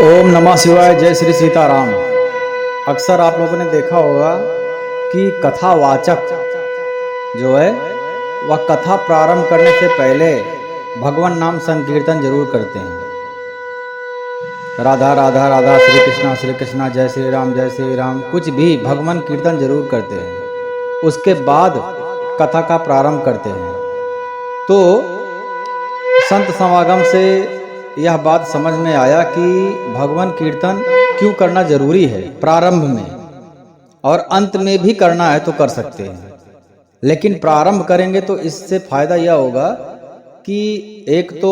ओम नमः शिवाय। जय श्री सीताराम। अक्सर आप लोगों ने देखा होगा कि कथावाचक जो है वह कथा प्रारंभ करने से पहले भगवान नाम संकीर्तन जरूर करते हैं। राधा राधा राधा, श्री कृष्णा, जय श्री राम, कुछ भी भगवान कीर्तन जरूर करते हैं। उसके बाद कथा का प्रारंभ करते हैं। तो संत समागम से यह बात समझ में आया कि भगवान कीर्तन क्यों करना जरूरी है। प्रारंभ में और अंत में भी करना है तो कर सकते हैं, लेकिन प्रारंभ करेंगे तो इससे फायदा यह होगा कि एक तो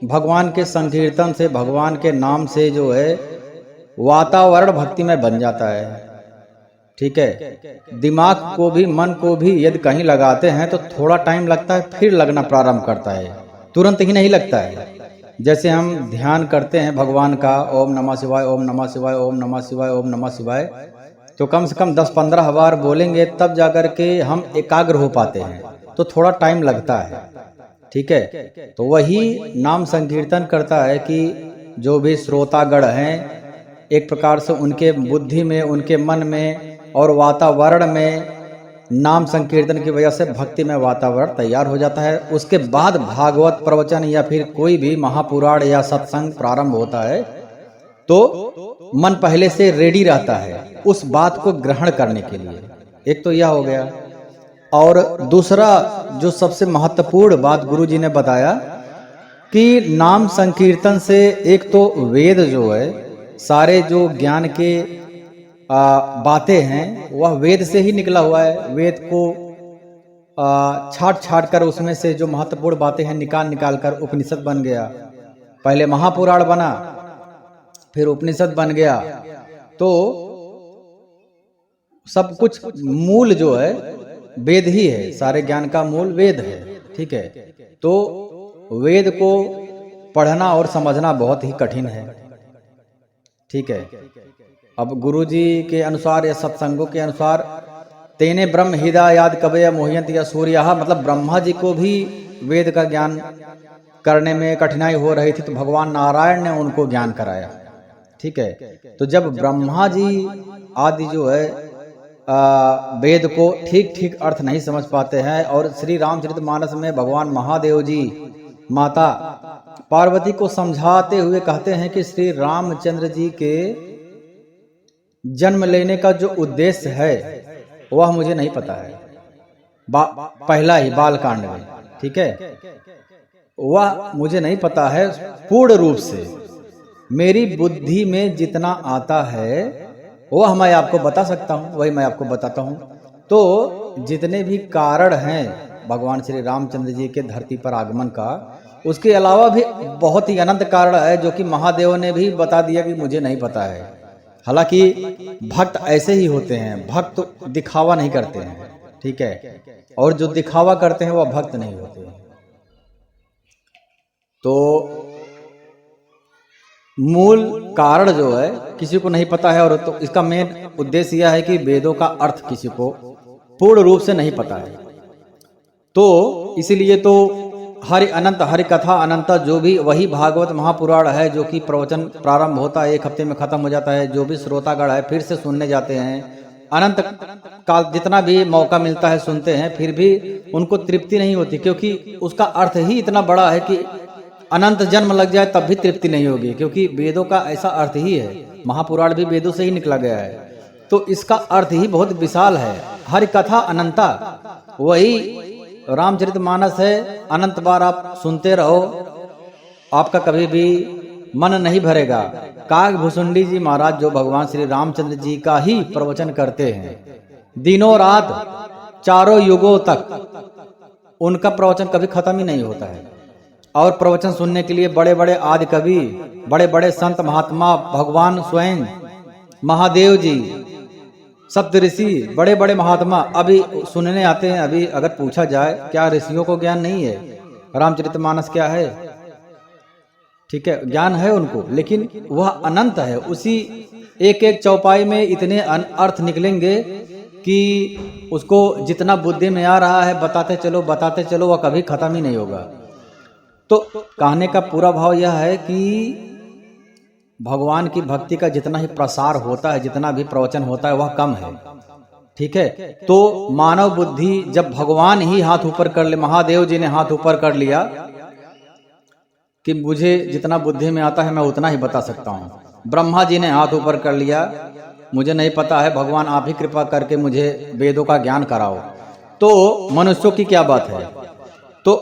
भगवान के संकीर्तन से, भगवान के नाम से जो है वातावरण भक्तिमय बन जाता है। ठीक है, दिमाग को भी, मन को भी यदि कहीं लगाते हैं तो थोड़ा टाइम लगता है, फिर लगना प्रारंभ करता है, तुरंत ही नहीं लगता है। जैसे हम ध्यान करते हैं भगवान का, ओम नमः शिवाय, ओम नमः शिवाय, ओम नमः शिवाय, ओम नमः शिवाय, तो कम से कम 10-15 बार बोलेंगे तब जाकर के हम एकाग्र हो पाते हैं, तो थोड़ा टाइम लगता है। ठीक है, तो वही नाम संकीर्तन करता है कि जो भी श्रोतागण हैं एक प्रकार से उनके बुद्धि में, उनके मन में और वातावरण में नाम संकीर्तन की वजह से भक्ति में वातावरण तैयार हो जाता है। उसके बाद भागवत प्रवचन या फिर कोई भी महापुराण या सत्संग प्रारंभ होता है तो मन पहले से रेडी रहता है उस बात को ग्रहण करने के लिए। एक तो यह हो गया। और दूसरा जो सबसे महत्वपूर्ण बात गुरु जी ने बताया कि नाम संकीर्तन से एक तो वेद जो है, सारे जो ज्ञान के बातें हैं वह वेद से ही निकला हुआ है। वेद को छाट छाट कर उसमें से जो महत्वपूर्ण बातें हैं निकाल निकाल कर उपनिषद बन गया। पहले महापुराण बना, फिर उपनिषद बन गया। तो सब कुछ मूल जो है वेद ही है, सारे ज्ञान का मूल वेद है। ठीक है, तो वेद को पढ़ना और समझना बहुत ही कठिन है। ठीक है, अब गुरुजी के अनुसार या सत्संगों के अनुसार तेने ब्रह्म हिदायाद कवय मोहयंत या सूर्य, मतलब ब्रह्मा जी को भी वेद का ज्ञान करने में कठिनाई हो रही थी तो भगवान नारायण ने उनको ज्ञान कराया। ठीक है, तो जब ब्रह्मा जी आदि जो है वेद को ठीक ठीक अर्थ नहीं समझ पाते हैं और श्री रामचरितमानस में भगवान महादेव जी माता पार्वती को समझाते हुए कहते हैं कि श्री रामचंद्र जी के जन्म लेने का जो उद्देश्य है वह मुझे नहीं पता है। पहला ही बाल कांड में, ठीक है, वह मुझे नहीं पता है पूर्ण रूप से। मेरी बुद्धि में जितना आता है वह मैं आपको बता सकता हूँ, वही मैं आपको बताता हूँ। तो जितने भी कारण हैं भगवान श्री रामचंद्र जी के धरती पर आगमन का, उसके अलावा भी बहुत ही अनंत कारण है जो कि महादेव ने भी बता दिया कि मुझे नहीं पता है। हालांकि भक्त ऐसे ही होते हैं, भक्त तो दिखावा नहीं करते हैं। ठीक है, और जो दिखावा करते हैं वह भक्त नहीं होते हैं। तो मूल कारण जो है किसी को नहीं पता है, और तो इसका मेन उद्देश्य यह है कि वेदों का अर्थ किसी को पूर्ण रूप से नहीं पता है। तो इसीलिए तो हरि अनंत, हरि कथा अनंत, जो भी वही भागवत महापुराण है जो कि प्रवचन प्रारंभ होता है, 1 हफ्ते में खत्म हो जाता है। जो भी श्रोतागण है फिर से सुनने जाते हैं, अनंत काल जितना भी मौका मिलता है सुनते हैं, फिर भी उनको तृप्ति नहीं होती, क्योंकि उसका अर्थ ही इतना बड़ा है कि अनंत जन्म लग जाए तब भी तृप्ति नहीं होगी, क्योंकि वेदों का ऐसा अर्थ ही है। महापुराण भी वेदों से ही निकला गया है, तो इसका अर्थ ही बहुत विशाल है। हरि कथा अनंता वही रामचरितमानस है। अनंत बार आप सुनते रहो, आपका कभी भी मन नहीं भरेगा। काकभूषुंडी जी महाराज जो भगवान श्री रामचंद्र जी का ही प्रवचन करते हैं दिनों रात, चारों युगों तक, उनका प्रवचन कभी खत्म ही नहीं होता है। और प्रवचन सुनने के लिए बड़े बड़े आदि कवि, बड़े बड़े संत महात्मा, भगवान स्वयं महादेव जी, सप्तऋषि, बड़े बड़े महात्मा अभी सुनने आते हैं। अभी अगर पूछा जाए क्या ऋषियों को ज्ञान नहीं है रामचरितमानस क्या है? ठीक है, ज्ञान है उनको, लेकिन वह अनंत है। उसी एक एक चौपाई में इतने अर्थ निकलेंगे कि उसको जितना बुद्धि में आ रहा है बताते चलो, वह कभी खत्म ही नहीं होगा। तो कहने का पूरा भाव यह है कि भगवान की भक्ति का जितना ही प्रसार होता है, जितना भी प्रवचन होता है, वह कम है। ठीक है, तो मानव बुद्धि जब भगवान ही हाथ ऊपर कर ले, महादेव जी ने हाथ ऊपर कर लिया कि मुझे जितना बुद्धि में आता है मैं उतना ही बता सकता हूँ। ब्रह्मा जी ने हाथ ऊपर कर लिया, मुझे नहीं पता है, भगवान आप ही कृपा करके मुझे वेदों का ज्ञान कराओ। तो मनुष्यों की क्या बात है। तो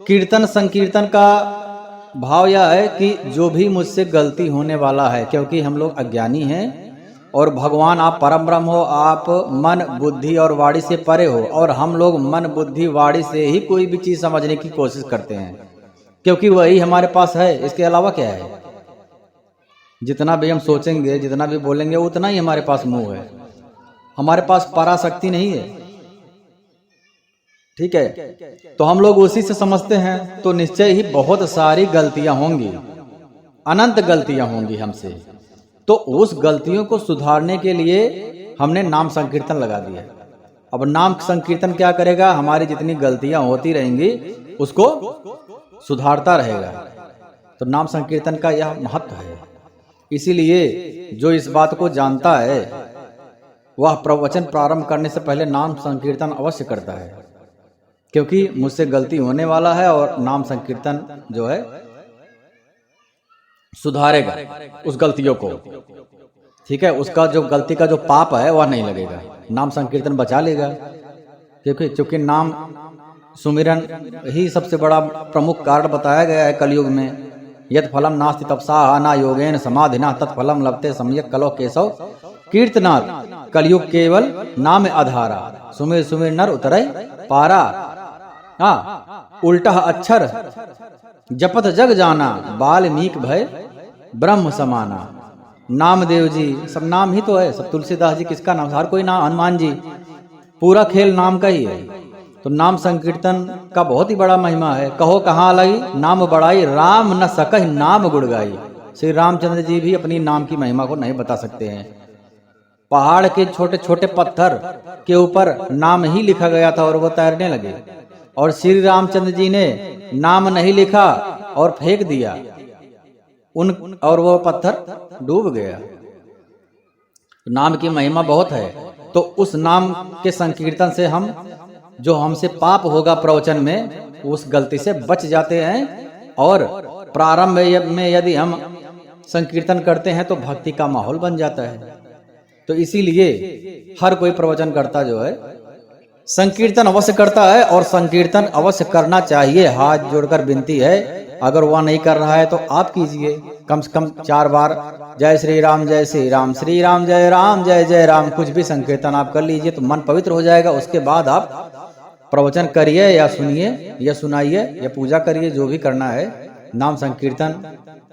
कीर्तन संकीर्तन का भाव यह है कि जो भी मुझसे गलती होने वाला है, क्योंकि हम लोग अज्ञानी हैं और भगवान आप परम ब्रह्म हो, आप मन बुद्धि और वाणी से परे हो, और हम लोग मन बुद्धि वाणी से ही कोई भी चीज समझने की कोशिश करते हैं, क्योंकि वही हमारे पास है, इसके अलावा क्या है। जितना भी हम सोचेंगे, जितना भी बोलेंगे, उतना ही हमारे पास मुंह है, हमारे पास पराशक्ति नहीं है। ठीक है, तो हम लोग उसी से समझते हैं, तो निश्चय ही बहुत सारी गलतियां होंगी, अनंत गलतियां होंगी हमसे। तो उस गलतियों को सुधारने के लिए हमने नाम संकीर्तन लगा दिया। अब नाम संकीर्तन क्या करेगा, हमारी जितनी गलतियां होती रहेंगी उसको सुधारता रहेगा। तो नाम संकीर्तन का यह महत्व है। इसीलिए जो इस बात को जानता है वह प्रवचन प्रारंभ करने से पहले नाम संकीर्तन अवश्य करता है, क्योंकि मुझसे गलती होने वाला है और नाम संकीर्तन जो है सुधारेगा उस गलतियों को। ठीक है, उसका जो गलती का जो पाप है वह नहीं लगेगा, नाम संकीर्तन बचा लेगा। क्योंकि चूंकि नाम सुमिरन ही सबसे बड़ा प्रमुख कारण बताया गया है कलयुग में। यद फलम नास्ति तपसा ना योगेन समाधिना तत्फलम लभते सम्यक कलो केशव कीर्तनात्। कलयुग केवल नाम आधारा, सुमिर सुमिर नर उतरे पारा। उल्टा अक्षर जपत जग जाना, बाल्मीक भय ब्रह्म समाना। नामदेव जी, सब नाम ही तो है, सब तुलसीदास जी किसका नाम, हर कोई नाम, हनुमान जी, पूरा खेल नाम का ही है। तो नाम संकीर्तन का बहुत ही बड़ा महिमा है। कहो कहाँ लगी नाम बड़ाई, राम न सकहि नाम गुण गाई। श्री रामचंद्र जी भी अपनी नाम की महिमा को नहीं बता सकते हैं। पहाड़ के छोटे छोटे पत्थर के ऊपर नाम ही लिखा गया था और वो तैरने लगे, और श्री रामचंद्र जी ने नाम नहीं लिखा और फेंक दिया और वो पत्थर डूब गया। नाम की महिमा बहुत है। तो उस नाम के संकीर्तन से हम, जो हमसे पाप होगा प्रवचन में, उस गलती से बच जाते हैं। और प्रारंभ में यदि हम संकीर्तन करते हैं तो भक्ति का माहौल बन जाता है। तो इसीलिए हर कोई प्रवचन करता जो है संकीर्तन अवश्य करता है, और संकीर्तन अवश्य करना चाहिए। हाथ जोड़कर विनती है, अगर वह नहीं कर रहा है तो आप कीजिए, कम से कम 4 बार जय श्री राम जय श्री राम, श्री राम जय जय राम, कुछ भी संकीर्तन आप कर लीजिए तो मन पवित्र हो जाएगा। उसके बाद आप प्रवचन करिए या सुनिए या सुनाइए या पूजा करिए, जो भी करना है। नाम संकीर्तन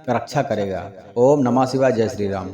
रक्षा करेगा। ओम नमः शिवाय, जय श्री राम।